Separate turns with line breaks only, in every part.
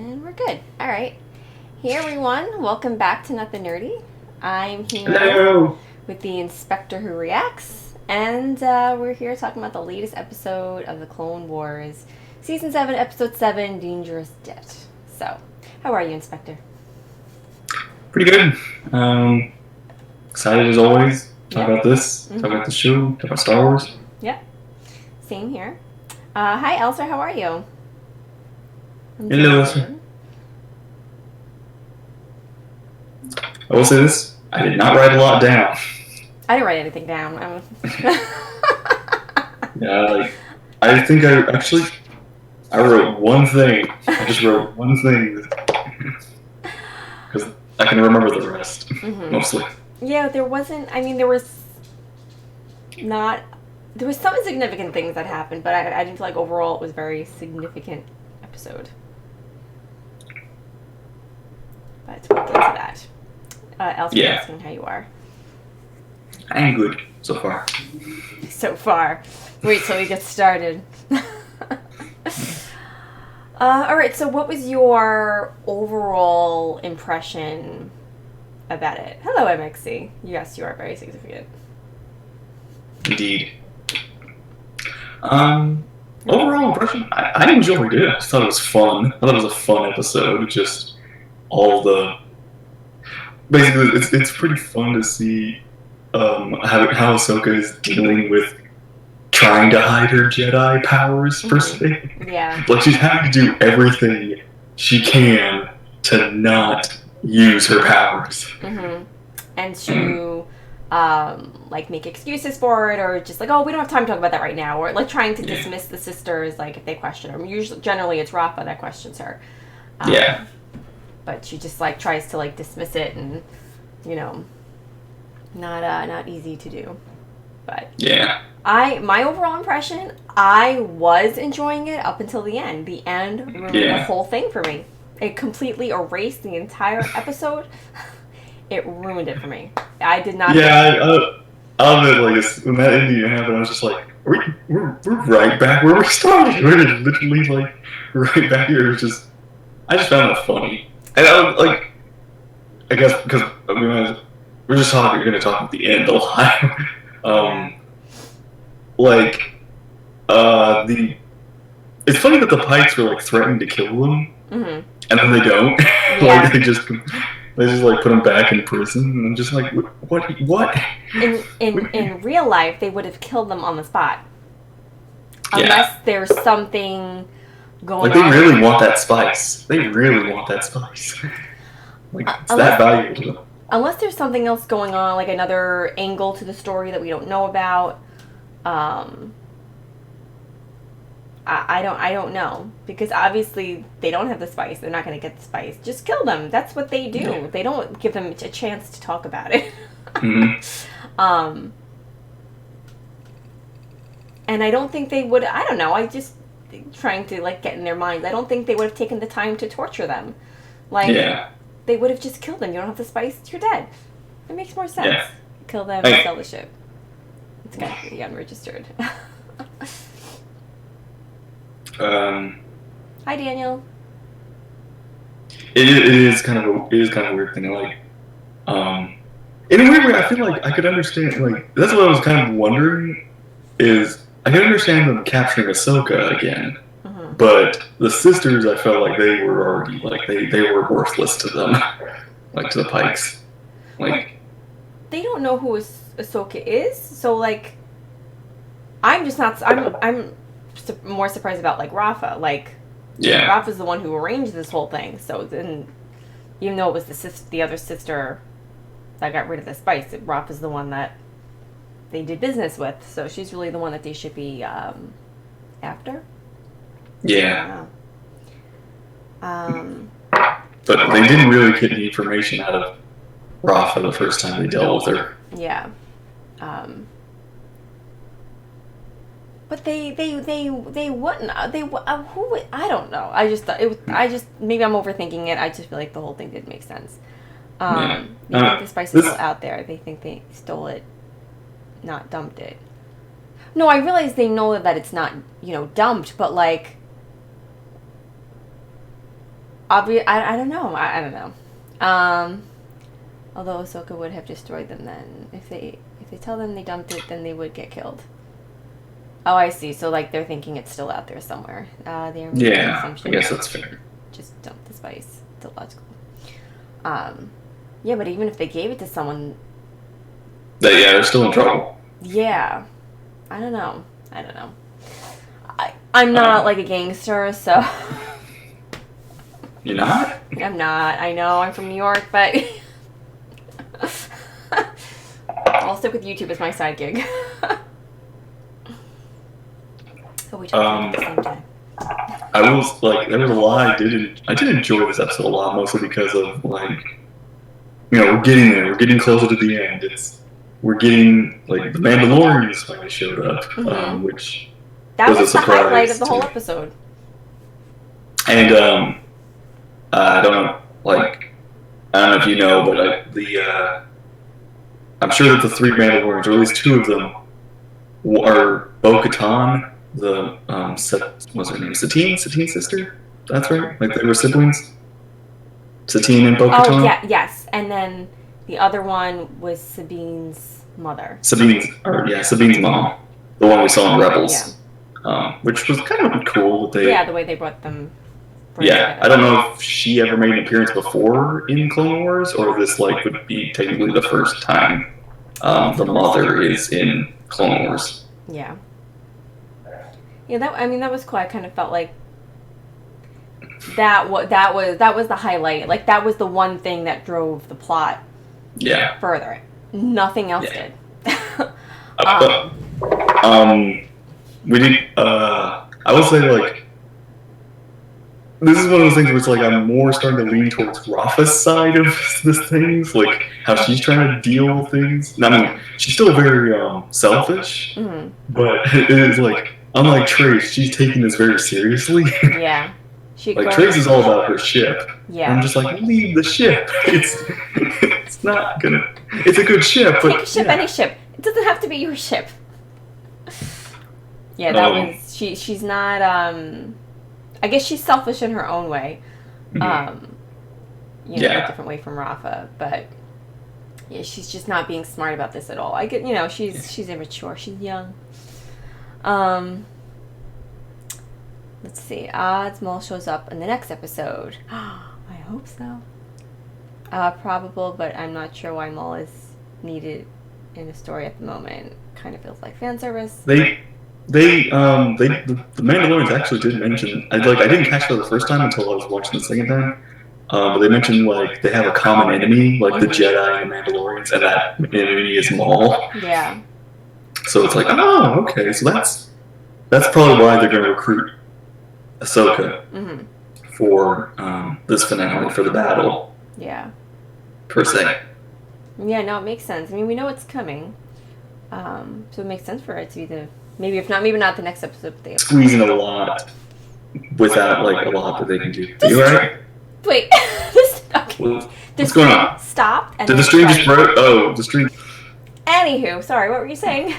And we're good. All right. Hey everyone, welcome back to Nothing Nerdy. I'm here
Hello.
with the Inspector Who Reacts, and we're here talking about the latest episode of the Clone Wars, Season 7, Episode 7, Dangerous Debt. So, how are you, Inspector?
Pretty good. Excited as always. Talk
Yep.
about this. Talk
Mm-hmm.
about the show. Talk about Star Wars.
Yep. Same here. Hi, Elsa, how are you? I'm doing
Hello, sir.
good.
I will say this. I did not write a lot down.
I didn't write anything down.
Yeah, I think I wrote one thing. I just wrote one thing because I can remember the rest
Mm-hmm.
mostly.
Yeah, there wasn't. I mean, there was not. There was some significant things that happened, but I didn't feel like overall it was a very significant episode. But we'll get to that. Elsa
Yeah,
asking how you are
I am good so far.
so far. Wait till we get started. All right. So, what was your overall impression about it? Hello, MXC. Yes, you are very significant.
Indeed. Um, Overall impression, I enjoyed it. I just thought it was fun. I thought it was a fun episode. Just all the basically, it's pretty fun to see how Ahsoka is dealing with trying to hide her Jedi powers per se.
Yeah.
Like she's having to do everything she can to not use her powers.
Mm-hmm. And to like make excuses for it, or just like, oh, we don't have time to talk about that right now, or like trying to dismiss the sisters, like if they question her. Usually, generally, it's Rafa that questions her.
Yeah.
But she just like tries to like dismiss it, and you know, not easy to do. But
Yeah.
my overall impression, I was enjoying it up until the end. The end ruined the whole thing for me. It completely erased the entire episode. It ruined it for me. I did not.
Yeah, I love it. Like when that ending happened, I was just like, we're right back where we started. We're literally like right back here. It was just, I just found that funny, and I was like, I guess because I mean, we're just talking. You're going to talk at the end a lot.
Yeah.
um, like the it's funny that the Pikes were like threatening to kill them,
Mm-hmm.
and then they don't.
Yeah.
Like they just like put them back in prison, and I'm just like, what?
In real life, they would have killed them on the spot,
Yeah.
unless there's something going
Like they
on.
really want that spice. They really want that spice. Like it's that valuable to them.
Unless there's something else going on, like another angle to the story that we don't know about. I don't know, because obviously they don't have the spice. They're not going to get the spice. Just kill them. That's what they do.
Yeah.
They don't give them a chance to talk about it.
Mm-hmm.
And I don't think they would. I don't know. I just trying to like get in their minds. I don't think they would have taken the time to torture them. Like
Yeah.
they would have just killed them. You don't have the spice. You're dead. It makes more sense.
Yeah.
Kill them and sell the ship. It's got to be unregistered. Hi, Daniel.
It is kind of a weird thing. Like, in a weird way, I feel like I could understand. Like, that's what I was kind of wondering. Is I could understand them capturing Ahsoka again,
Mm-hmm.
but the sisters, I felt like they were already like they were worthless to them, like to the Pikes. Like,
They don't know who Ahsoka is, so like, I'm just not. I'm more surprised about like Rafa. Like,
yeah,
Rafa's the one who arranged this whole thing. So then, even though it was the other sister that got rid of the spice, Rafa's the one that they did business with. So she's really the one that they should be after.
yeah.
But
they didn't really get any information out of Rafa the first time they dealt with her.
Yeah. But they wouldn't. Who would, I don't know. I just thought it was. I just maybe I'm overthinking it. I just feel like the whole thing didn't make sense.
Yeah.
They think the spice is still out there. They think they stole it, not dumped it. No, I realize they know that it's not dumped, but like I don't know. I don't know. Although Ahsoka would have destroyed them then. If they tell them they dumped it, then they would get killed. Oh, I see. So, like, they're thinking it's still out there somewhere. They're making an
Yeah, I
assumption.
guess that's fair.
Just dump the spice. It's illogical. Yeah, but even if they gave it to someone,
They're still in trouble.
yeah. I don't know. I'm not, like, a gangster, so...
You're not?
I'm not. I know. I'm from New York, but... I'll stick with YouTube as my side gig. So we talked at the same time.
I was like, there was a lot I did enjoy this episode a lot, mostly because of like, we're getting there, we're getting closer to the end. We're getting like the Mandalorians finally showed up, which
that
was a
was the
surprise
highlight of the whole
too.
episode.
And I don't know, like, I don't know if you know, but I'm sure that the 3 Mandalorians, or at least 2 of them, are Bo-Katan, the what's her name? Satine's sister. That's right. Like they were siblings. Satine and Bo-Katan.
Oh yeah, yes. And then the other one was Sabine's mother.
Sabine's mom, the one we saw in Rebels,
Yeah.
Which was kind of cool. That they,
the way they brought them.
Yeah, I don't know if she ever made an appearance before in Clone Wars, or if this like would be technically the first time the mother is in Clone Wars.
Yeah. Yeah, that was cool. I kind of felt like that was the highlight. Like that was the one thing that drove the plot.
Yeah.
Further. Nothing else did.
We did. I will say like. This is one of those things where it's like I'm more starting to lean towards Rafa's side of this things, like how she's trying to deal with things. I mean, she's still very selfish, but it is like, unlike Trace, she's taking this very seriously.
Yeah.
Like Trace is all about her ship.
Yeah.
I'm just like, leave the ship. It's not gonna. It's a good ship, but
take a ship, any ship. It doesn't have to be your ship. Yeah, that was she's not. I guess she's selfish in her own way. A different way from Rafa, but yeah, she's just not being smart about this at all. I get, she's immature, she's young. Let's see. Odds Maul shows up in the next episode. I hope so. Probable, but I'm not sure why Maul is needed in a story at the moment. Kind of feels like fan service.
The Mandalorians actually did mention. I didn't catch that the first time until I was watching the second time. But they mentioned like they have a common enemy, like the Jedi and Mandalorians, and that enemy is Maul.
Yeah.
So it's like, oh, okay. So that's probably why they're going to recruit Ahsoka for this finale, for the battle.
Yeah.
Per se.
Yeah, no, it makes sense. I mean, we know it's coming, so it makes sense for it to be maybe not the next episode. But
squeezing a lot without like a lot that they can do. Are you alright?
Wait, okay.
What's going on?
Stopped. And
did the stream just break? Oh, the stream.
Anywho, sorry, what were you saying?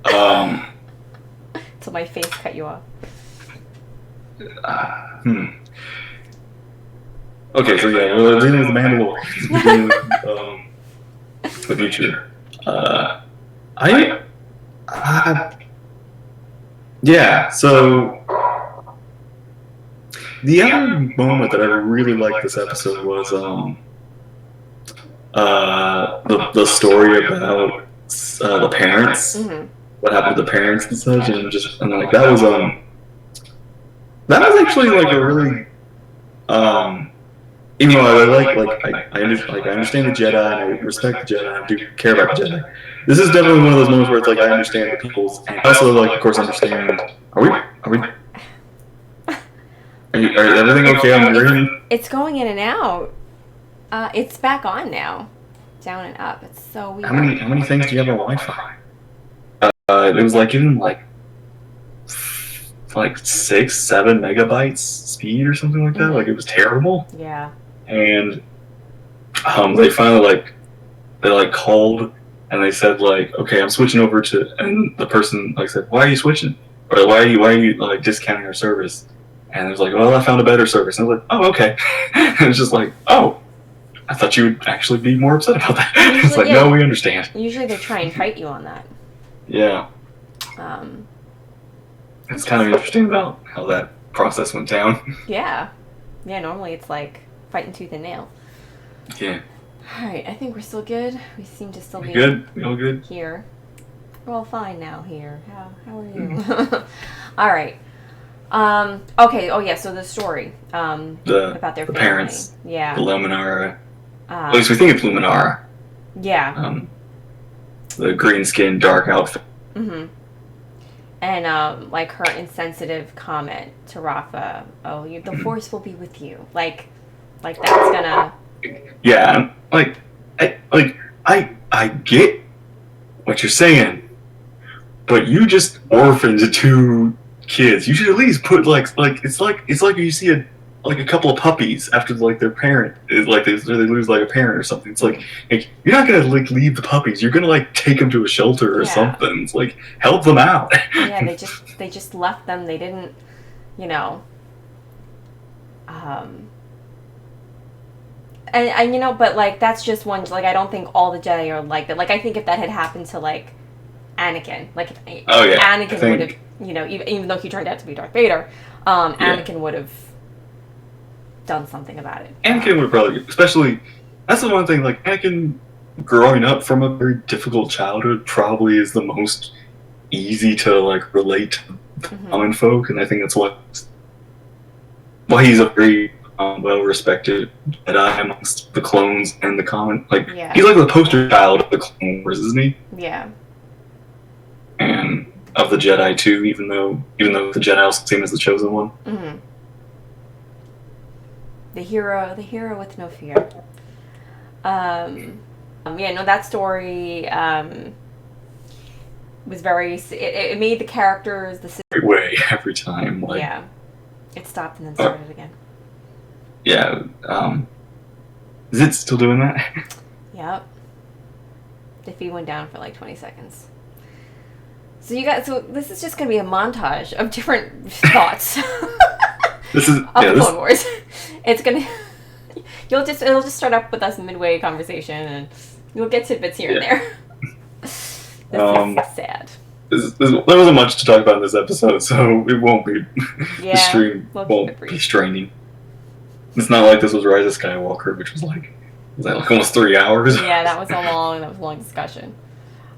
Till my face cut you off.
Okay, so yeah, we're dealing with the Mandalorian. We're dealing with the future. Yeah, so the other moment that I really liked this episode was the story about the parents, what happened to the parents and such, and like that was actually like a really even though I understand the Jedi and I respect the Jedi and I do care about the Jedi. This is definitely one of those moments where it's like I understand the people's, and I also like of course understand. Are everything okay on your end?
It's going in and out. It's back on now, down and up. It's so weird.
How many things do you have on Wi-Fi? It was like even like 6-7 megabytes speed or something like that. Like it was terrible.
Yeah.
And they finally they called and they said like, okay, I'm switching over to, and the person like said, why are you switching? Or why are you like discounting our service? And it was like, well, I found a better service. And I was like, oh, okay. And it's just like, oh, I thought you would actually be more upset about that.
Usually,
it's like,
yeah.
no, we understand.
Usually they try and fight you on that.
Yeah. It's kind of interesting about how that process went down.
Yeah. Yeah, normally it's like fighting tooth and nail.
Yeah.
Alright, I think we're still good. We seem to still be
good. We all good?
Here. We're all fine now here. How are you? Alright. Okay, oh yeah, so the story. About their family.
Parents.
Yeah.
The Luminara. At least we think it's Luminara.
Yeah.
The green skin, dark outfit.
Mm-hmm. And like her insensitive comment to Rafa, oh, the Force will be with you. Like that's gonna.
Yeah, I get what you're saying, but you just orphaned 2 kids. You should at least put it's like you see a couple of puppies after their parent is they lose a parent or something. It's like you're not gonna leave the puppies. You're gonna take them to a shelter or something. It's like help them out.
Yeah, they just left them. They didn't, and but that's just one. I don't think all the Jedi are like that. I think if that had happened to Anakin, Anakin would have, even though he turned out to be Darth Vader, Anakin would have done something about it.
Anakin would probably, especially, that's the one thing, Anakin growing up from a very difficult childhood probably is the most easy to, relate to common folk, and I think that's why he's a very well-respected Jedi amongst the clones and the common, he's the poster child of the Clone Wars, isn't he?
Yeah.
And of the Jedi, too, even though the Jedi are the same as the Chosen One.
Mm-hmm. The hero with no fear. That story was very. It made the characters
great way every time.
Yeah, it stopped and then started again.
Yeah. Is it still doing that?
Yep. The feed went down for 20 seconds. So this is just gonna be a montage of different thoughts.
This is
Clone Wars. It's gonna. It'll just start up with us midway conversation, and you'll get tidbits here and there. This is sad.
There wasn't much to talk about in this episode, so it won't be.
Yeah,
the stream won't be straining. It's not like this was Rise of Skywalker, which was almost 3 hours.
Yeah, that was a long discussion.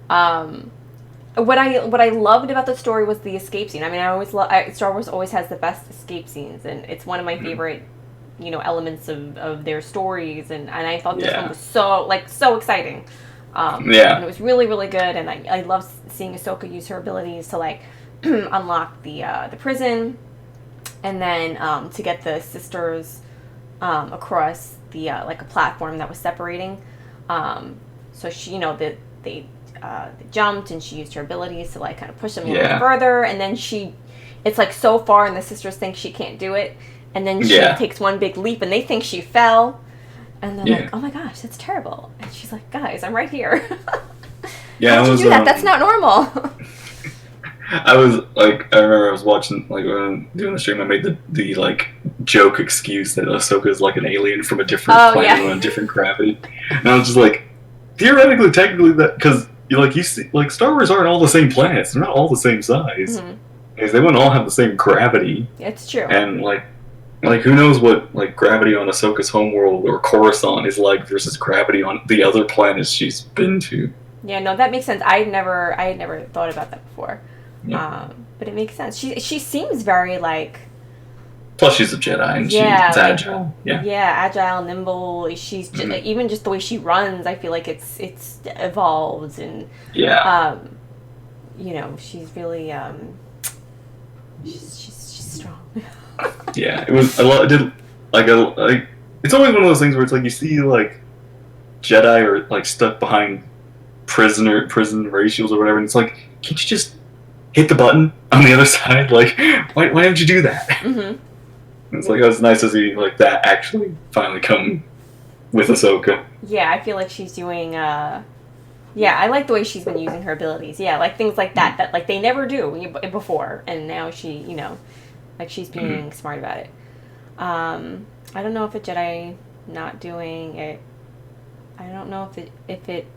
What I loved about the story was the escape scene. I mean, I always Star Wars always has the best escape scenes, and it's one of my favorite, elements of their stories. And I thought this one was so exciting. And it was really, really good. And I love seeing Ahsoka use her abilities to unlock the prison, and then to get the sisters across the a platform that was separating. So she, they jumped, and she used her abilities to kind of push them a little bit further, and then it's so far, and the sisters think she can't do it, and then she takes one big leap, and they think she fell, and they're like, oh my gosh, that's terrible, and she's like, guys, I'm right here. How'd you do that? That's not normal.
I remember I was watching, when doing the stream, I made the joke excuse that Ahsoka is an alien from a different planet on a different gravity, and I was just theoretically, technically, that, because you see, Star Wars aren't all the same planets. They're not all the same size. Mm-hmm. Because they wouldn't all have the same gravity.
It's true.
And who knows what gravity on Ahsoka's homeworld or Coruscant is versus gravity on the other planets she's been to.
Yeah, no, that makes sense. I had never thought about that before. Yeah. But it makes sense. She seems very
Plus, she's a Jedi, and she's agile.
Agile, nimble. She's even just the way she runs. I feel like it's evolved, and she's really she's strong.
Yeah, it was. I did it's always one of those things where it's you see Jedi are stuck behind prison ratios or whatever, and it's can't you just hit the button on the other side? Why don't you do that? Mm-hmm. It's it was nice to see that actually finally come with Ahsoka.
Yeah, I feel like she's doing. I like the way she's been using her abilities. Yeah, things like that they never do before, and now she Like, she's being smart about it. I don't know if a Jedi not doing it. I don't know if it.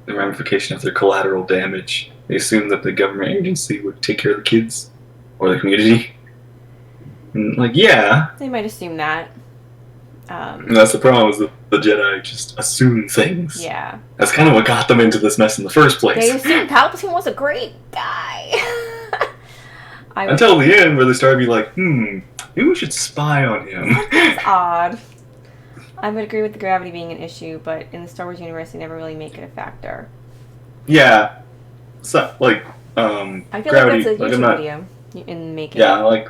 The ramification of their collateral damage. They assumed that the government agency would take care of the kids or the community. And, like, yeah.
They might assume that.
And that's the problem, is that the Jedi just assume things.
Yeah.
That's kind of what got them into this mess in the first place.
They assumed Palpatine was a great guy.
Until the end, where they started to be like, maybe we should spy on him.
That's odd. I would agree with the gravity being an issue, but in the Star Wars universe, they never really make it a factor.
Yeah. So, like,
I feel
gravity,
like that's a
like,
YouTube video in making.
Yeah, like,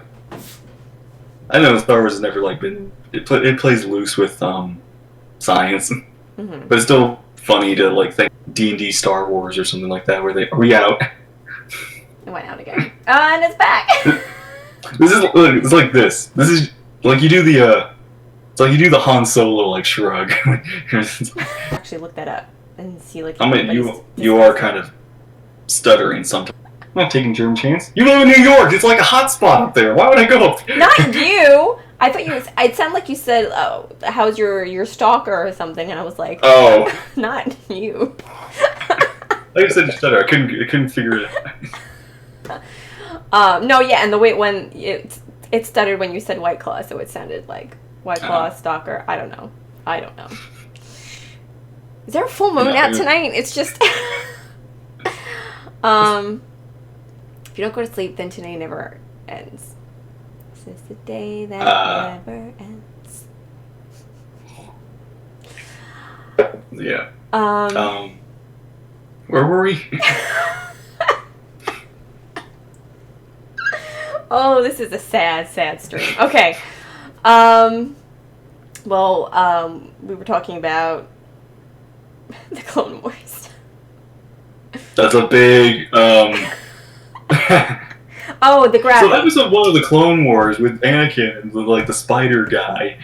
I know Star Wars has never, like, been... It plays loose with, science.
Mm-hmm.
But it's still funny to, like, think D&D Star Wars or something like that, where they... Are we out?
It went out again. And it's back!
This is... Look, it's like this. This is... Like, you do the, it's like you do the Han Solo, like, shrug.
Actually look that up and see, like...
I mean, you are kind of stuttering sometimes. I'm not taking germ chance. You live in New York! It's like a hot spot up there. Why would I go up there?
Not you! I thought I'd sound like you said, oh, how's your stalker or something, and I was like...
Oh.
Not you.
Like I said, you stutter. I couldn't figure it out.
No, yeah, and the way when it stuttered when you said White Claw, so it sounded like White Claw, stalker. I don't know. Is there a full moon out tonight? It's just... If you don't go to sleep, then today never ends. This is the day that never ends.
Yeah. Where were we?
Oh, this is a sad, sad stream. Okay. We were talking about the Clone Wars.
That's a big,
Oh, the graphic.
So episode 1 of the Clone Wars with Anakin, with, like, the spider guy.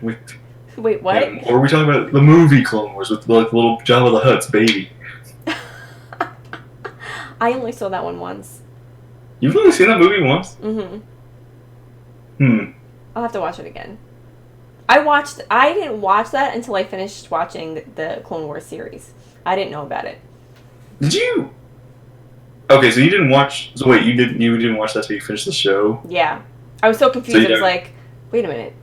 Wait, what?
Or are we talking about the movie Clone Wars with, like, little Jabba the Hutt's baby?
I only saw that one once.
You've only seen that movie once?
Mm-hmm. I'll have to watch it again. I didn't watch that until I finished watching the Clone Wars series. I didn't know about it.
Did you? Okay, so you didn't watch... So wait, you didn't watch that till you finished the show?
Yeah. I was so confused. I was like, wait a minute.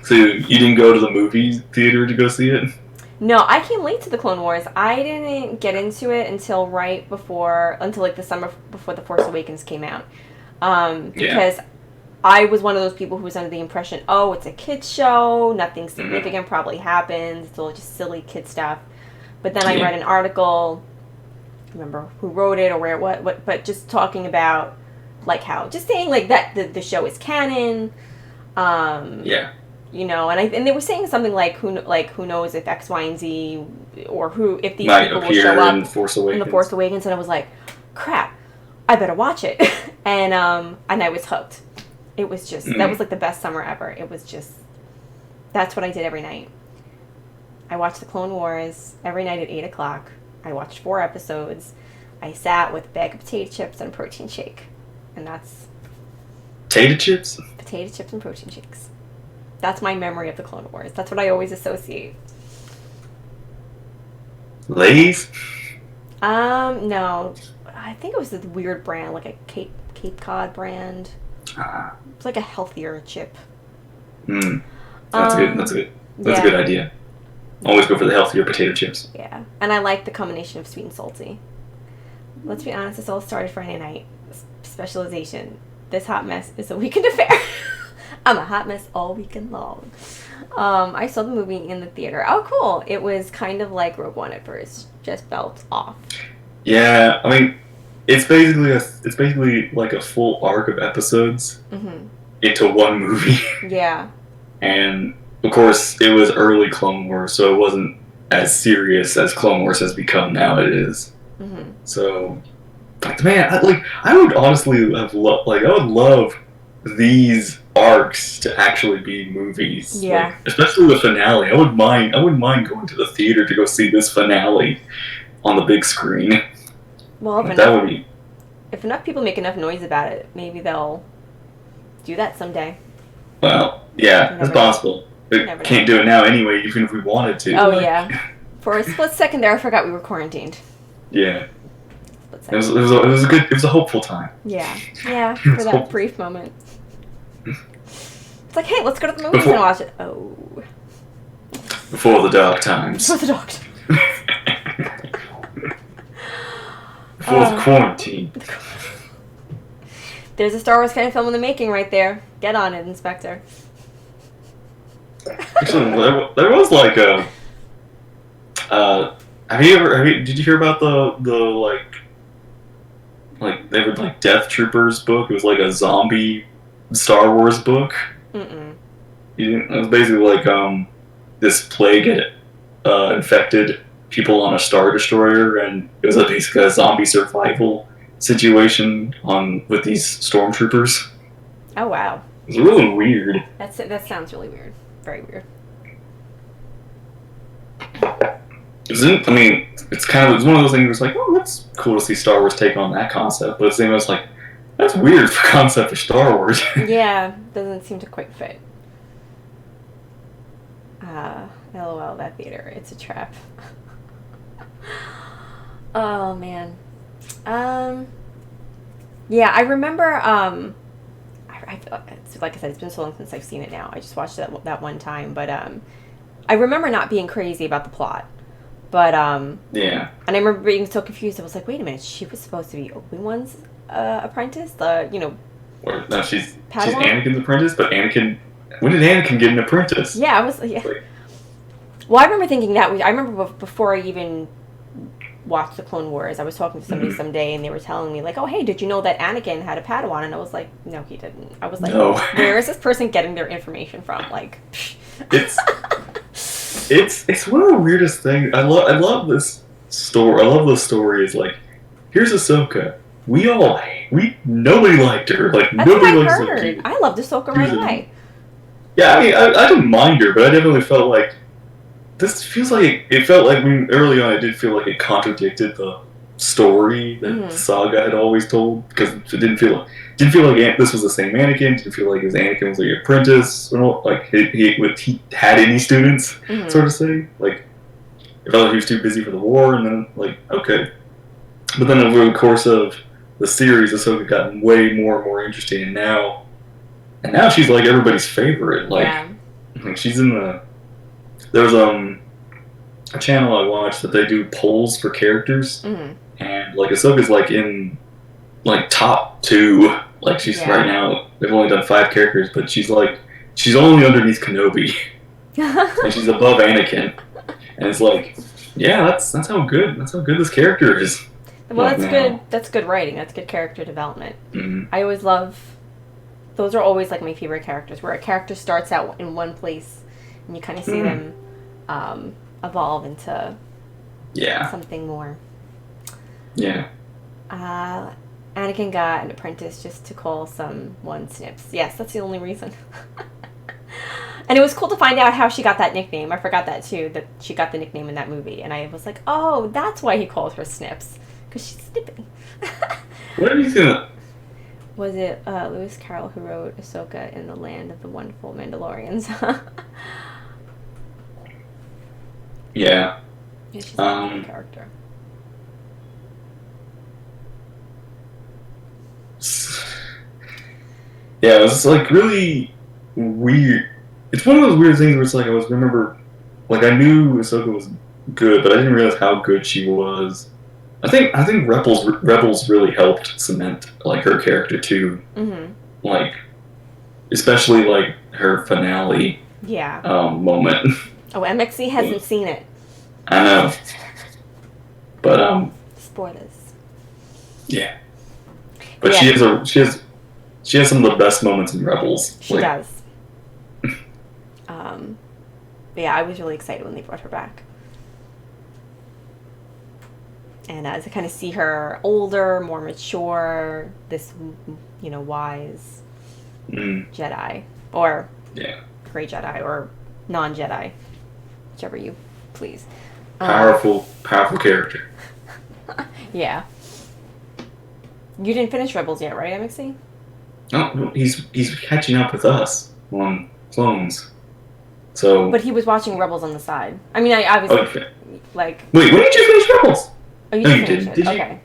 So you didn't go to the movie theater to go see it?
No, I came late to the Clone Wars. I didn't get into it until like the summer before The Force Awakens came out. Because I was one of those people who was under the impression, oh, it's a kid's show, nothing significant probably happens, it's all just silly kid stuff. But then I read an article, I don't remember who wrote it or where it was, but just talking about like how, just saying like that the show is canon. You know, and they were saying something like who knows if X, Y, and Z or if these
might
people will show up
in The Force
Awakens, and I was like, crap, I better watch it, and I was hooked. It was just that was like the best summer ever. It was just that's what I did every night. I watched the Clone Wars every night at 8:00. I watched 4 episodes. I sat with a bag of potato chips and a protein shake, and that's
potato chips
and protein shakes. That's my memory of the Clone Wars. That's what I always associate.
Lay's?
No. I think it was a weird brand, like a Cape Cod brand. It's like a healthier chip.
That's good. That's a good idea. Always go for the healthier potato chips.
Yeah. And I like the combination of sweet and salty. Let's be honest, this all started Friday night. Specialization. This hot mess is a weekend affair. I'm a hot mess all weekend long. I saw the movie in the theater. Oh, cool. It was kind of like Rogue One at first. Just felt off.
Yeah, I mean, it's basically like a full arc of episodes into one movie.
Yeah. And,
of course, it was early Clone Wars, so it wasn't as serious as Clone Wars has become now it is. So, man, I would honestly have I would love these arcs to actually be movies.
Yeah.
Like, especially the finale. I wouldn't mind going to the theater to go see this finale on the big screen.
Well,
that would be
if enough people make enough noise about it, maybe they'll do that someday.
Well, yeah,
You
it's
never know.
possible. We
Never know.
can't do it now anyway, even if we wanted to.
Oh
Like,
yeah. For a split second there, I forgot we were quarantined.
yeah.
Split
It was,
second.
it was a good, it was a hopeful time.
Yeah. Yeah.
It
For
was
that
hopeful.
brief moment. It's like, hey, let's go to the movies
Before-
and watch it. Oh.
Before the dark times.
For the doctor.
Before the quarantine.
There's a Star Wars kind of film in the making right there. Get on it, Inspector.
Actually, there was like a. Did you hear about the like they were like Death Troopers book? It was like a zombie Star Wars book.
Mm-mm.
You didn't, it was basically like this plague had infected people on a Star Destroyer, and it was basically a zombie survival situation on with these stormtroopers.
Oh, wow.
It was really weird.
That sounds really weird. Very weird.
I mean, it's one of those things where it's like, oh, that's cool to see Star Wars take on that concept, but it's the same as like, that's weird for concept for Star Wars.
Yeah, doesn't seem to quite fit. LOL, that theater. It's a trap. Oh, man. Yeah, I remember, like I said, it's been so long since I've seen it now. I just watched it that one time, but, I remember not being crazy about the plot. But,
Yeah.
and I remember being so confused. I was like, wait a minute, she was supposed to be Obi-Wan's, apprentice?
Or, no, she's
Padawan?
Anakin's apprentice, but when did Anakin get an apprentice?
Yeah, Well, I remember thinking that. I remember before I even watched the Clone Wars, I was talking to somebody someday, and they were telling me like, "Oh, hey, did you know that Anakin had a Padawan?" And I was like, "No, he didn't." I was like,
No.
"Where is this person getting their information from?" Like,
It's one of the weirdest things. I love this story. I love the story. Is like, here's Ahsoka. Nobody liked her. Like
that's
nobody
what I
likes
heard.
Ahsoka.
I loved Ahsoka right away.
Yeah, I mean, I didn't mind her, but I definitely felt like this feels like it felt like early on. I did feel like it contradicted the story that Saga had always told because it didn't feel like this was the same Anakin. Didn't feel like his Anakin was like an apprentice, or like he had any students, sort of say. Like it felt like he was too busy for the war, and then like okay, but then over the course of the series, Ahsoka got way more and more interesting, and now she's like everybody's favorite. Like she's in there's a channel I watch that they do polls for characters, and like Ahsoka's like in like top 2. Like she's right now. They've only done 5 characters, but she's only underneath Kenobi, and she's above Anakin, and it's like, yeah, that's how good this character is.
Well, that's good. That's good writing. That's good character development.
Mm-hmm.
I always love. Those are always like my favorite characters, where a character starts out in one place, and you kind of see them evolve into something more.
Yeah.
Anakin got an apprentice just to call someone Snips. Yes, that's the only reason. And it was cool to find out how she got that nickname. I forgot that too, that she got the nickname in that movie. And I was like, oh, that's why he calls her Snips. Because she's snipping.
What are you gonna?
Was it Lewis Carroll who wrote Ahsoka in the Land of the Wonderful Mandalorians?
Yeah.
Yeah, she's a good character.
Yeah, it was like really weird. It's one of those weird things where it's like I knew Ahsoka was good, but I didn't realize how good she was. I think Rebels really helped cement like her character too.
Mm-hmm.
Like, especially like her finale.
Yeah.
Moment.
Oh, MXC hasn't seen it.
I know. But
spoilers.
Yeah. But she has some of the best moments in Rebels.
She does. Yeah, I was really excited when they brought her back. And as I kind of see her older, more mature, this, wise Jedi. Or Grey Jedi, or non-Jedi. Whichever you please.
Powerful character.
Yeah. You didn't finish Rebels yet, right, MXC?
No, he's catching up with us on Clones. So.
But he was watching Rebels on the side. I mean, I was
Okay.
like.
Wait, when did you finish Rebels?
Oh, you
No,
did
you
finish
didn't.
it.
Did you?
Okay.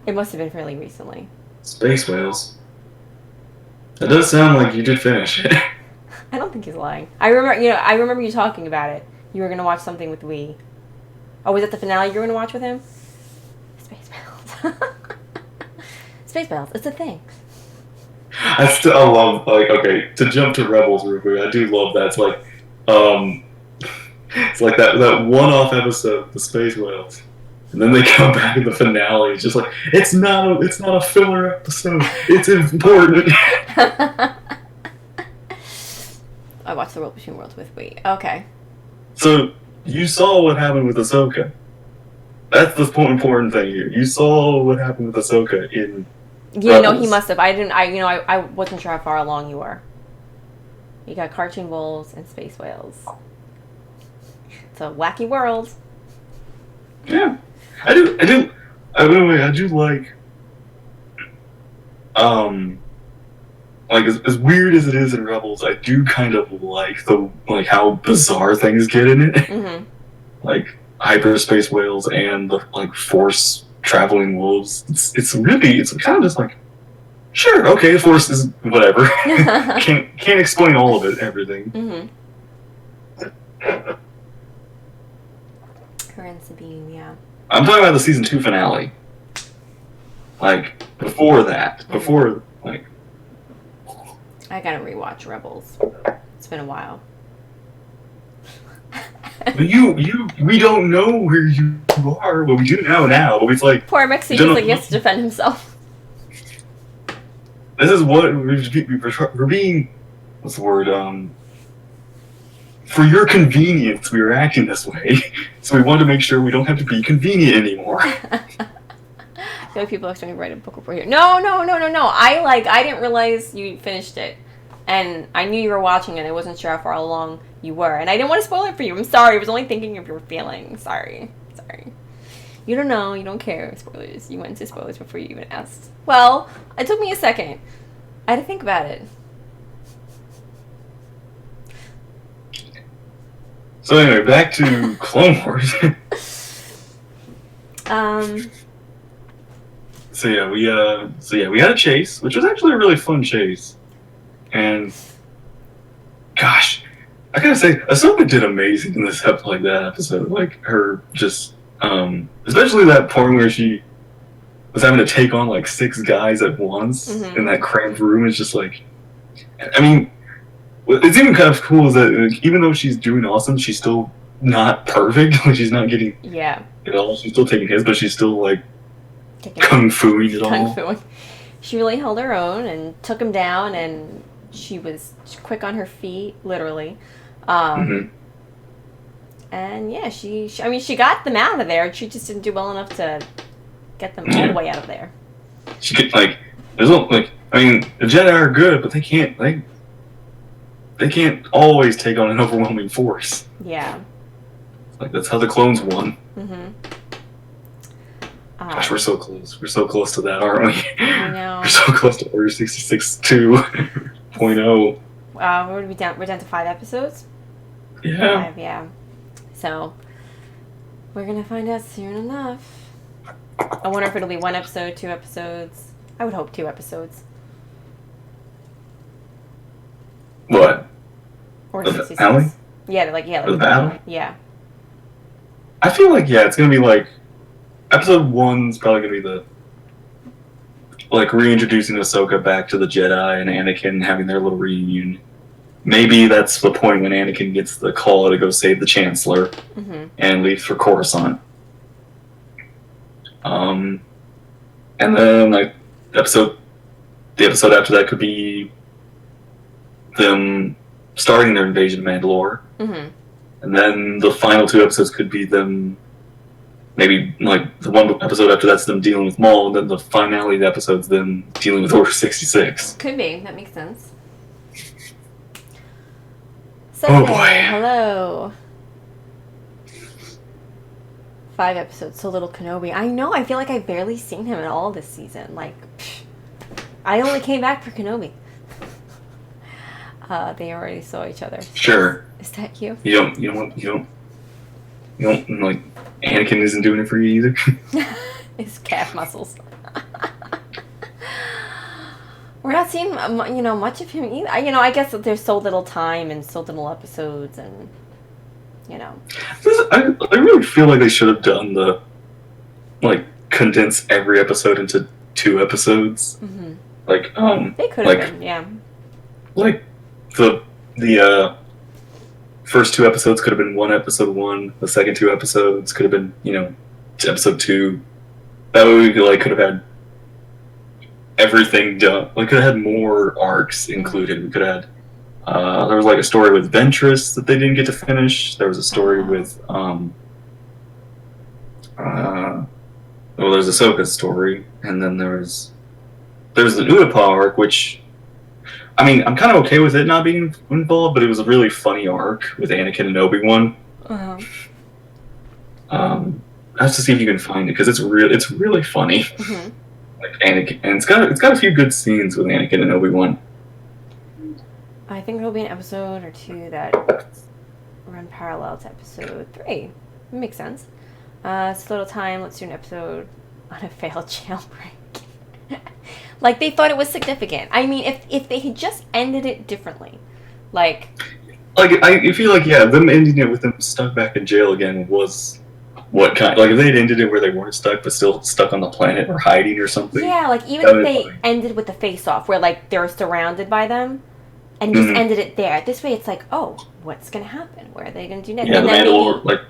It must have been fairly recently.
Space Whales. That does sound like you did finish it.
I don't think he's lying. I remember you talking about it. You were gonna watch something with Wee. Oh, was it the finale you were gonna watch with him? Spaceballs. Spaceballs. It's a thing.
I love, like, okay, to jump to Rebels real quick, I do love that. It's like, it's like that one-off episode, the Space Whales, and then they come back in the finale. It's just like, it's not a filler episode. It's important.
I watched The World Between Worlds with Wee. Okay.
So you saw what happened with Ahsoka. That's the important thing here. You saw what happened with Ahsoka in.
Yeah, no, he
Rebels.
must have. I wasn't sure how far along you were. You got cartoon wolves and space whales. It's a wacky world.
Yeah, I do. By the way, I do like. As weird as it is in Rebels, I do kind of like how bizarre things get in it.
Mm-hmm.
Like hyperspace whales and the force traveling wolves. It's kind of just like, sure, okay, the force is whatever. can't explain all of it, everything.
Mm-hmm. Her and Sabine, yeah.
I'm talking about the season 2 finale. Like before that,
I gotta rewatch Rebels. It's been a while.
we don't know where you are. Well, we do now, but it's like
Poor Mexi feels like he has to defend himself.
this is what we're being. What's the word? For your convenience, we are acting this way, so we want to make sure we don't have to be convenient anymore.
The other people expect me to write a book report here. No. I didn't realize you finished it. And I knew you were watching it. I wasn't sure how far along you were. And I didn't want to spoil it for you. I'm sorry. I was only thinking of your feelings. Sorry. You don't know. You don't care. Spoilers. You went into spoilers before you even asked. Well, it took me a second. I had to think about it.
So anyway, back to Clone Wars. So yeah, we had a chase, which was actually a really fun chase. And gosh, I gotta say, Ahsoka did amazing in this episode. Like her just, especially that point where she was having to take on like 6 guys at once in that cramped room. It's just like, I mean, it's even kind of cool is that like, even though she's doing awesome, she's still not perfect. Like she's not getting it all. She's still taking hits, but she's still like kung fuing it all.
She really held her own and took him down, and she was quick on her feet, literally. And yeah, she got them out of there. She just didn't do well enough to get them all the way out of there.
She could the Jedi are good, but they can't always take on an overwhelming force.
Yeah.
Like that's how the clones won.
Mm-hmm.
Gosh, we're so close. We're so close to that, aren't we?
I know.
We're so close to Order 66 2.0.
We're down to 5 episodes.
Yeah.
5, yeah. So we're gonna find out soon enough. I wonder if it'll be 1 episode, 2 episodes. I would hope 2 episodes.
What?
Order
The
66.
finale?
Yeah, like
the battle?
Yeah.
I feel like it's gonna be like episode 1's probably gonna be the reintroducing Ahsoka back to the Jedi and Anakin having their little reunion. Maybe that's the point when Anakin gets the call to go save the Chancellor and leaves for Coruscant. And then the episode after that could be them starting their invasion of Mandalore. And then the final 2 episodes could be them. Maybe the 1 episode after that's them dealing with Maul, and then the finale of the episode's them dealing with Order 66.
Could be. That makes sense.
Oh boy.
Hello. 5 episodes, so little Kenobi. I know, I feel like I've barely seen him at all this season. Like, I only came back for Kenobi. They already saw each other.
Sure.
Is that you?
You don't, like, Anakin isn't doing it for you either.
His calf muscles. We're not seeing, much of him either. I guess that there's so little time and so little episodes and,
I really feel like they should have done the, like, condense every episode into 2 episodes.
Mm-hmm.
Like,
they could have been, yeah.
Like, the first 2 episodes could have been episode 1. The second 2 episodes could have been, episode 2. That way we could have had everything done. We could have had more arcs included. We could have had, there was like a story with Ventress that they didn't get to finish. There was a story with, there's Ahsoka's story, and then there's the Utapau arc, which, I mean, I'm kind of okay with it not being involved, but it was a really funny arc with Anakin and Obi-Wan.
Uh-huh.
I have to see if you can find it, because it's really funny.
Mm-hmm.
Like Anakin, and it's got a few good scenes with Anakin and Obi-Wan.
I think there'll be an episode or 2 that run parallel to episode 3. It makes sense. It's a little time. Let's do an episode on a failed jailbreak. Like, they thought it was significant. I mean, if they had just ended it differently, like
I feel like, yeah, them ending it with them stuck back in jail again was what kind. Like, if they had ended it where they weren't stuck but still stuck on the planet or hiding or something.
Yeah, like even if they ended with the face-off, where like they're surrounded by them, and just ended it there. This way, it's like, oh, what's gonna happen? Where are they gonna do next?
Yeah,
and
the Mandalorian. Like,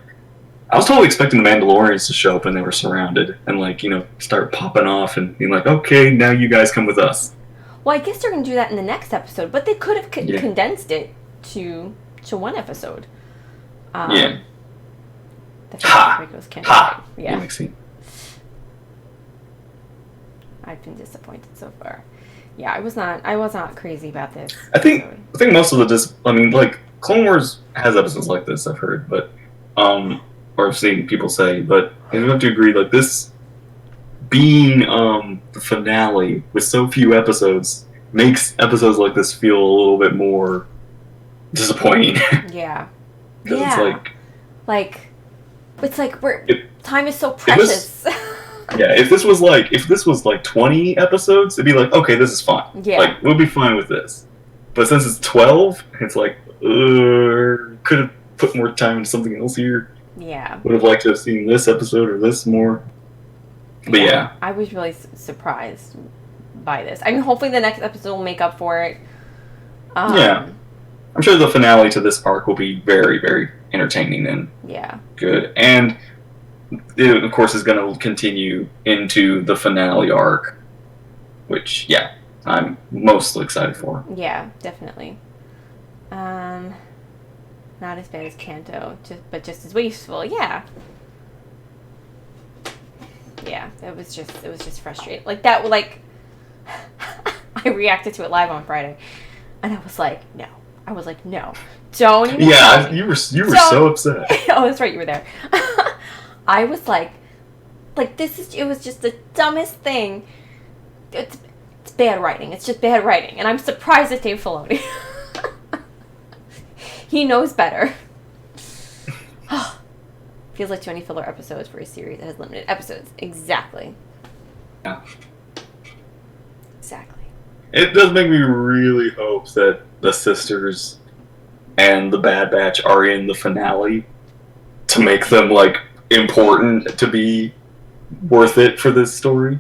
I was totally expecting the Mandalorians to show up, and they were surrounded, and like, start popping off and being like, okay, now you guys come with us.
Well, I guess they're gonna do that in the next episode, but they could have condensed it to 1 episode.
Yeah.
The jailbreak was
Ha!
Yeah.
Yeah,
I've been disappointed so far. Yeah, I was not crazy about this.
I think most of the Clone Wars has episodes like this, I've heard, but or I've seen people say, but I have to agree, like, this being the finale with so few episodes makes episodes like this feel a little bit more disappointing.
Yeah.
Because
it's like time is so precious.
If this was like 20 episodes, it'd be like, okay, this is fine.
Yeah.
Like, we'll be fine with this. But since it's 12, it's like, could have put more time into something else here.
Yeah.
Would have liked to have seen this episode or this more. But yeah.
I was really surprised by this. I mean, hopefully the next episode will make up for it.
Yeah. I'm sure the finale to this arc will be very, very entertaining and good. And it, of course, is going to continue into the finale arc, which, yeah, I'm mostly excited for.
Yeah, definitely. Not as bad as Kanto, but just as wasteful. Yeah. Yeah, it was just frustrating. Like that, like I reacted to it live on Friday, and I was like, no. Don't even.
Yeah, you were so upset.
Oh, that's right, you were there. I was like it was just the dumbest thing. It's bad writing. It's just bad writing, and I'm surprised at Dave Filoni. He knows better. Feels like too many filler episodes for a series that has limited episodes. Exactly.
Yeah.
Exactly.
It does make me really hope that the sisters and the Bad Batch are in the finale to make them, like, important to be worth it for this story.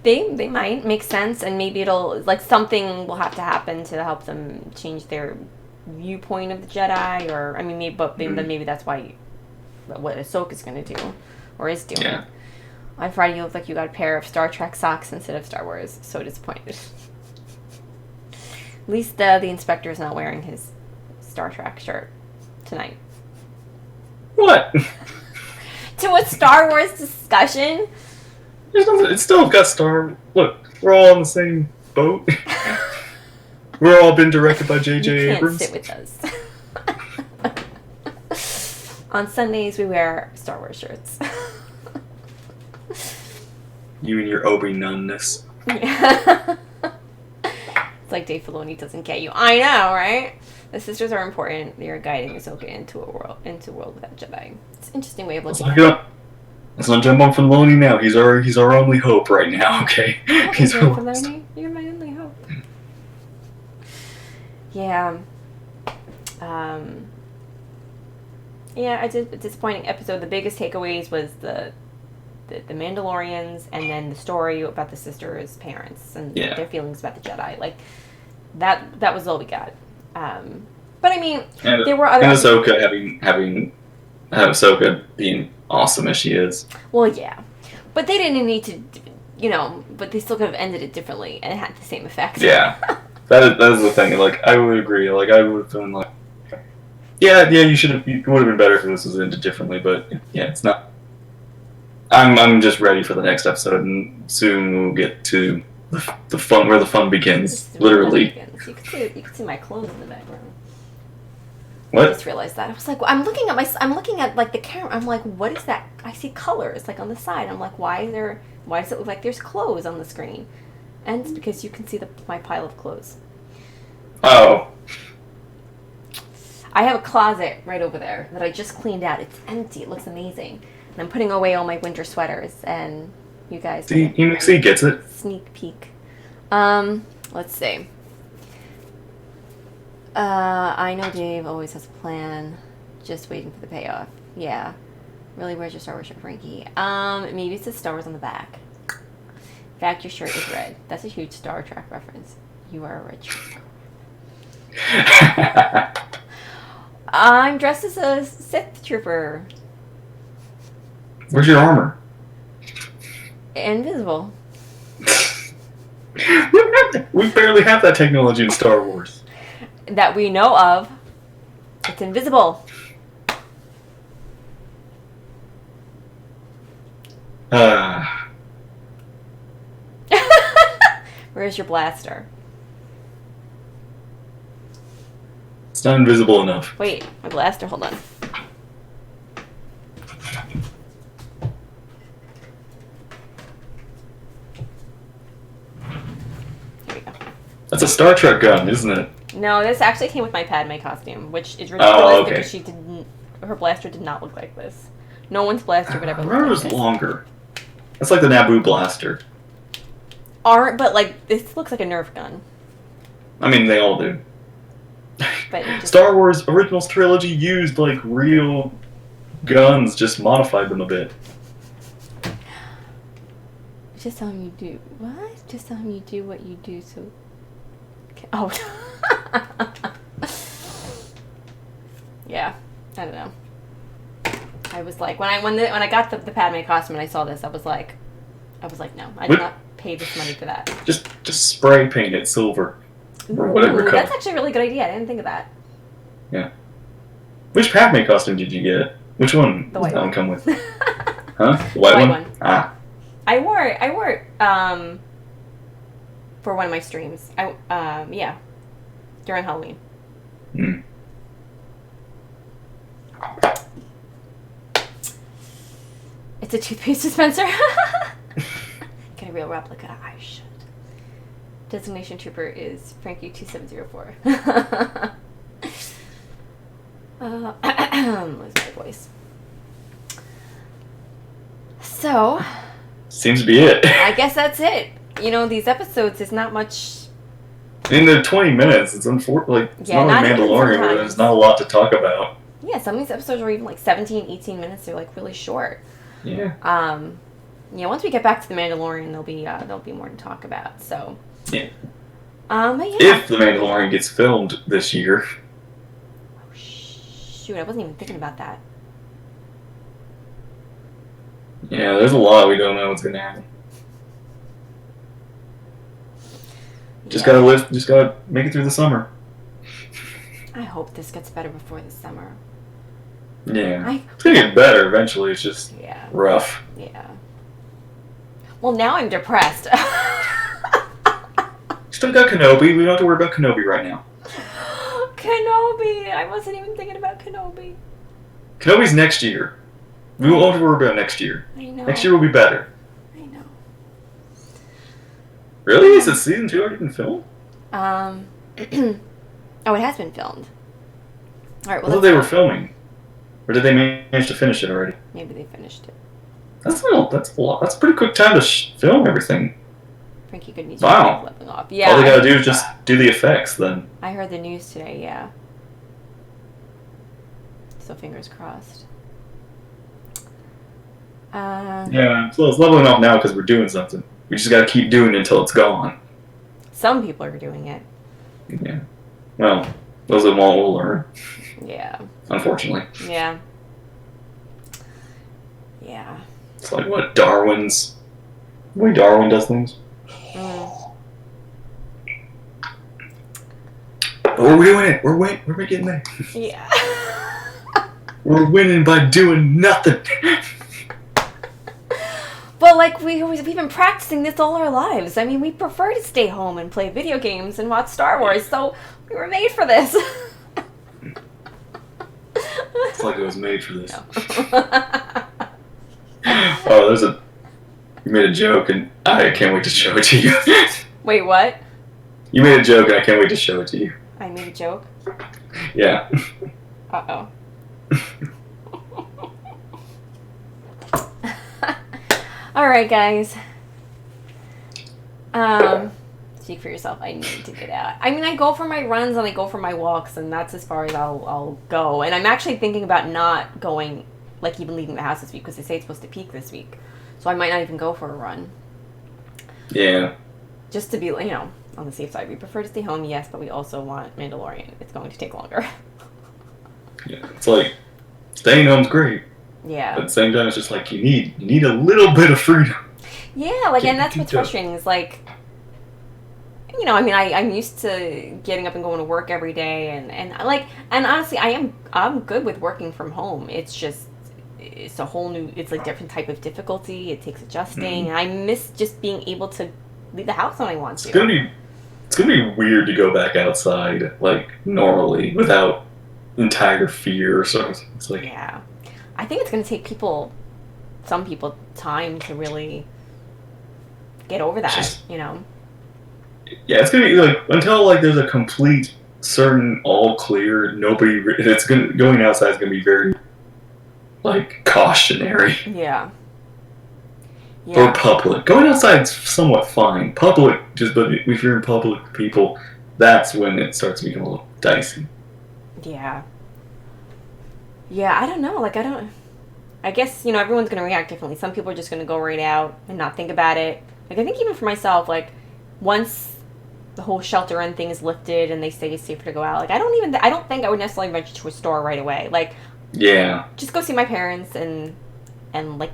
They might make sense, and maybe it'll, like, something will have to happen to help them change their viewpoint of the Jedi, or, I mean, maybe that's why what Ahsoka's going to do, or is doing.
Yeah.
On Friday, you look like you got a pair of Star Trek socks instead of Star Wars. So disappointed. At least the inspector's not wearing his Star Trek shirt tonight.
What?
To a Star Wars discussion?
It's still got Star... Look, we're all on the same boat. We're all been directed by J.J. Abrams.
You can't sit with us. On Sundays, we wear Star Wars shirts.
You and your Obi nunness.
It's like Dave Filoni doesn't get you. I know, right? The sisters are important. They are guiding Ahsoka into a world without Jedi. It's an interesting way of looking at it.
Let's not jump on Filoni now. He's our only hope right now. Okay, he's
Dave Filoni, you're my only hope. Yeah. Yeah, it's a disappointing episode. The biggest takeaways was the Mandalorians, and then the story about the sisters' parents and their feelings about the Jedi. Like that was all we got. But I mean, there were other.
And Ahsoka having Ahsoka being awesome as she is.
Well, yeah, but they didn't need to, But they still could have ended it differently and had the same effect.
Yeah, that is the thing. Like I would agree. Like I would have been like, yeah, you would have been better if this was ended differently. But yeah, it's not. I'm just ready for the next episode, and soon we'll get to the fun, where the fun begins. Literally.
You can see my clothes in the background.
What?
I just realized that. I was like, I'm looking at like the camera. I'm like, what is that? I see colors like on the side. I'm like, why does it look like there's clothes on the screen? And it's because you can see my pile of clothes.
Oh.
I have a closet right over there that I just cleaned out. It's empty. It looks amazing. And I'm putting away all my winter sweaters, and you guys.
See, he gets it.
Sneak peek. Let's see. I know Dave always has a plan. Just waiting for the payoff. Yeah. Really, where's your Star Wars shirt, Frankie? Maybe it says Star Wars on the back. In fact, your shirt is red. That's a huge Star Trek reference. You are rich. I'm dressed as a Sith trooper.
Where's your armor?
Invisible.
We barely have that technology in Star Wars.
That we know of. It's invisible. Where's your blaster?
It's not invisible enough.
Wait, my blaster, hold on. Here we go.
That's a Star Trek gun, isn't it?
No, this actually came with my Padme costume, which is ridiculous because her blaster did not look like this. No one's blaster would ever look like
Hers
this.
was longer. That's like the Naboo blaster.
But like this looks like a Nerf gun.
I mean, they all do.
But
Star Wars Originals Trilogy used like real guns, just modified them a bit.
Just tell him you do what? Just tell him you do what you do. So, okay. Oh, yeah. I don't know. I was like, when I got the Padme costume and I saw this, I was like, no, I did not pay this money for that.
Just spray paint it silver. Or whatever color.
That's actually a really good idea. I didn't think of that.
Yeah. Which Padme costume did you get? Which one?
The white
does that
one.
come with? Huh? The white one? Ah.
I wore it for one of my streams. Yeah. During Halloween.
Hmm.
It's a toothpaste dispenser. Get a real replica. I should. Designation Trooper is Frankie 2704. Lose my voice. So.
Seems to be it.
I guess that's it. These episodes, there's not much.
I mean, they're 20 minutes. It's unfortunate. It's not like Mandalorian where there's not a lot to talk about.
Yeah, some of these episodes are even like 17, 18 minutes. They're like really short.
Yeah.
Once we get back to the Mandalorian, there'll be more to talk about. So.
Yeah.
But yeah.
If the Mandalorian gets filmed this year.
Oh, shoot, I wasn't even thinking about that.
Yeah, there's a lot we don't know what's gonna happen. Just gotta make it through the summer.
I hope this gets better before the summer.
Yeah. It's gonna get better eventually, it's just rough.
Yeah. Well, now I'm depressed.
Still got Kenobi. We don't have to worry about Kenobi right now.
Kenobi! I wasn't even thinking about Kenobi.
Kenobi's next year. We won't have to worry about next year.
I know.
Next year will be better.
I know.
Really? Is it season 2 already been filmed?
Oh, it has been filmed. All right.
I
Well,
thought they were filming, or did they manage to finish it already?
maybe they finished it.
That's a lot. That's a pretty quick time to film everything.
Frankie Good News.
Wow.
Flipping off. Yeah.
All they gotta do is just do the effects then.
I heard the news today. Yeah. So fingers crossed.
Yeah, so it's leveling off now because we're doing something. We just gotta keep doing it until it's gone.
Some people are doing it.
Yeah. Well, those that won't will learn.
Yeah.
Unfortunately.
Yeah. Yeah.
It's like what the way Darwin does things.
Mm.
But we're doing it. We're getting there.
Yeah.
We're winning by doing nothing.
But like we've been practicing this all our lives. I mean, we prefer to stay home and play video games and watch Star Wars, so we were made for this.
It's like it was made for this.
No.
Oh, you made a joke and I can't wait to show it to you.
Wait, what?
You made a joke and I can't wait to show it to you.
I made a joke.
Yeah.
Uh-oh. All right, guys. Speak for yourself. I need to get out. I mean, I go for my runs and I go for my walks, and that's as far as I'll go. And I'm actually thinking about not going, like even leaving the house this week, because they say it's supposed to peak this week. So I might not even go for a run.
Yeah.
Just to be, on the safe side. We prefer to stay home, yes, but we also want Mandalorian. It's going to take longer.
Yeah. It's like staying home's great.
Yeah.
But at the same time, it's just like you need a little bit of freedom.
Yeah, like, and that's what's frustrating is like, I mean, I'm used to getting up and going to work every day, and honestly, I'm good with working from home. It's just, it's a whole new, it's a different type of difficulty. It takes adjusting, and I miss just being able to leave the house when I want to.
It's gonna be weird to go back outside like normally without entire fear or something. It's like,
yeah, I think it's gonna take some people time to really get over that.
Yeah, it's gonna be like until like there's a complete certain all clear. Going outside is gonna be very like cautionary.
Yeah.
For public, going outside's somewhat fine. Public, but if you're in public with people, that's when it starts to become a little dicey.
Yeah. Yeah, I don't know. Like, I guess, everyone's going to react differently. Some people are just going to go right out and not think about it. Like, I think even for myself, like, once the whole shelter-in thing is lifted and they say it's safer to go out, like, I don't think I would necessarily venture to a store right away. Like,
yeah. Just
go see my parents and like,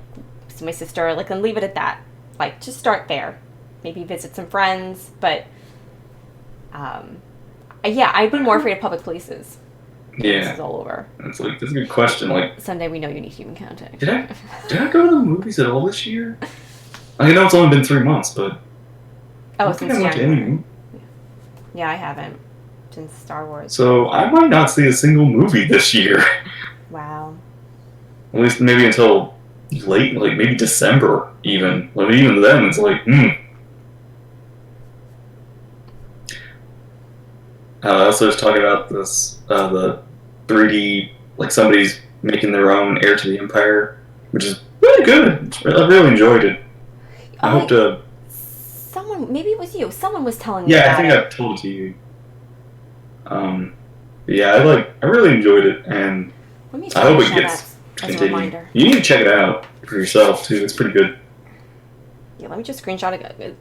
see my sister, like, and leave it at that. Like, just start there. Maybe visit some friends, but, yeah, I'd be more afraid of public places.
Yeah.
This is all over.
That's a good question. Like,
someday we know you need human contact.
Did I go to the movies at all this year? I know it's only been 3 months, but
since January. Yeah, I haven't since Star Wars.
So I might not see a single movie this year.
Wow.
At least maybe until late, like maybe December even. Like even then, it's like, I also was talking about this, the 3D, like somebody's making their own Heir to the Empire, which is really good. I really enjoyed it. I hope to...
Maybe it was you. Someone was telling me
about it.
Yeah,
I think I've told it to you. Yeah, I really enjoyed it, and I hope it gets continued. You need to check it out for yourself, too. It's pretty good.
Yeah, let me just screenshot it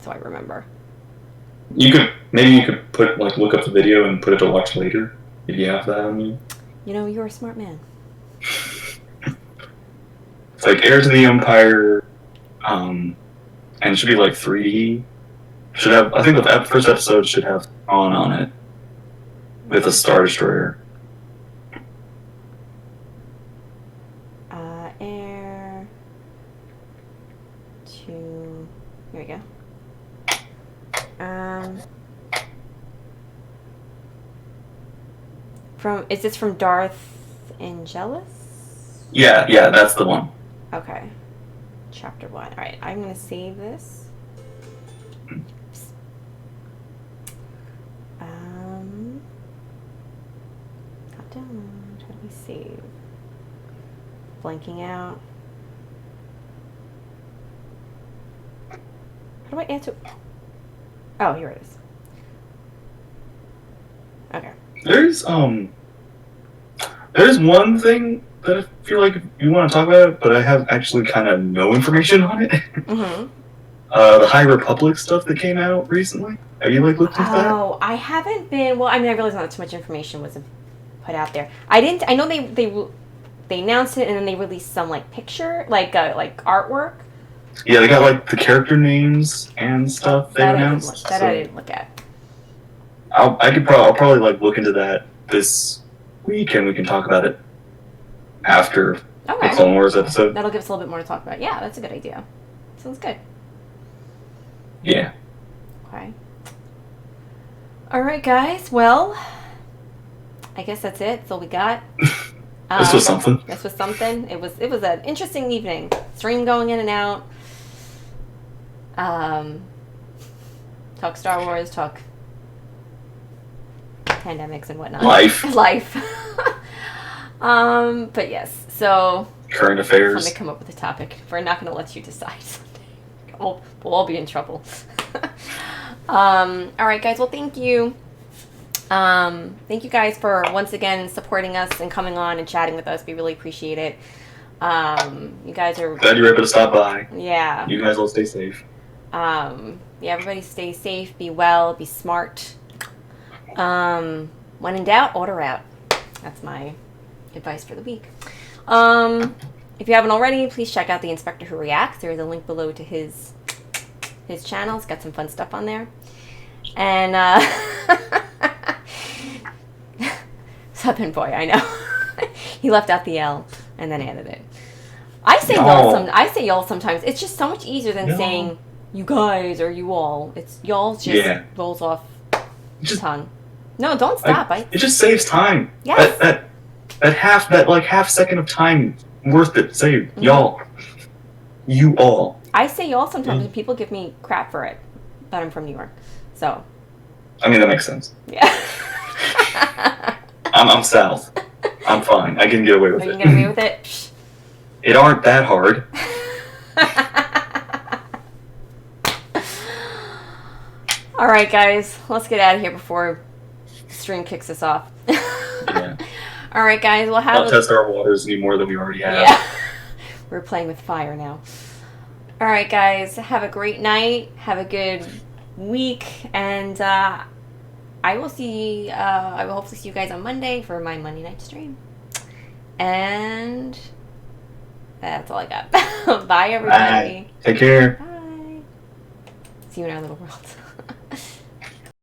so I remember.
Maybe you could look up the video and put it to watch later, if you have that on you.
You're a smart man.
It's like Heir to the Empire, and it should be like 3D. I think the first episode should have on it with a Star Destroyer.
Heir to... Here we go. Is this from Darth Angelus?
Yeah, that's the one.
Okay. Chapter 1. Alright, I'm gonna save this. Not download. How do we save? Blanking out. How do I answer? Oh, here it is. Okay.
There's one thing that I feel like you want to talk about, but I have actually kind of no information on it.
Mm-hmm.
The High Republic stuff that came out recently. Have you like looked into that?
Oh, I haven't been. Well, I mean, I realized not too much information was put out there. I didn't. I know they announced it and then they released some like picture, like artwork.
Yeah, they got like the character names and stuff they announced.
I didn't look at.
I'll probably like look into that this week and we can talk about it after the Clone Wars episode.
That'll give us a little bit more to talk about. Yeah, that's a good idea. Sounds good.
Yeah.
Okay. All right, guys. Well, I guess that's it. That's all we got.
This was something.
This was something. It was an interesting evening. Stream going in and out. Talk Star Wars. Talk pandemics and whatnot. Life. But yes. So.
Current affairs.
Let me come up with a topic. We're not going to let you decide. We'll all be in trouble. All right, guys. Well, thank you. Thank you guys for once again supporting us and coming on and chatting with us. We really appreciate it. You guys are
glad you're able to stop by.
Yeah.
You guys all stay safe.
Yeah, everybody stay safe, be well, be smart. When in doubt, order out. That's my advice for the week. If you haven't already, please check out The Inspector Who Reacts. There is a link below to his channel. It's got some fun stuff on there. And Southern Boy, I know. He left out the L and then added it. I say y'all sometimes. It's just so much easier than saying you guys or you all. It's y'all just rolls off the tongue. No, don't stop.
It just saves time.
Yes.
That half second of time worth it. Say y'all. You all.
I say y'all sometimes and people give me crap for it. But I'm from New York. So
I mean that makes sense.
Yeah.
I'm South. I'm fine. I can get away with it.
You can get away with it?
It aren't that hard.
All right, guys. Let's get out of here before the stream kicks us off.
Yeah.
All right, guys. We'll have.
I'll test our waters any more than we already have.
Yeah. We're playing with fire now. All right, guys. Have a great night. Have a good week, and I will hopefully see you guys on Monday for my Monday night stream. And that's all I got. Bye, everybody.
Bye. Take care.
Bye. See you in our little world.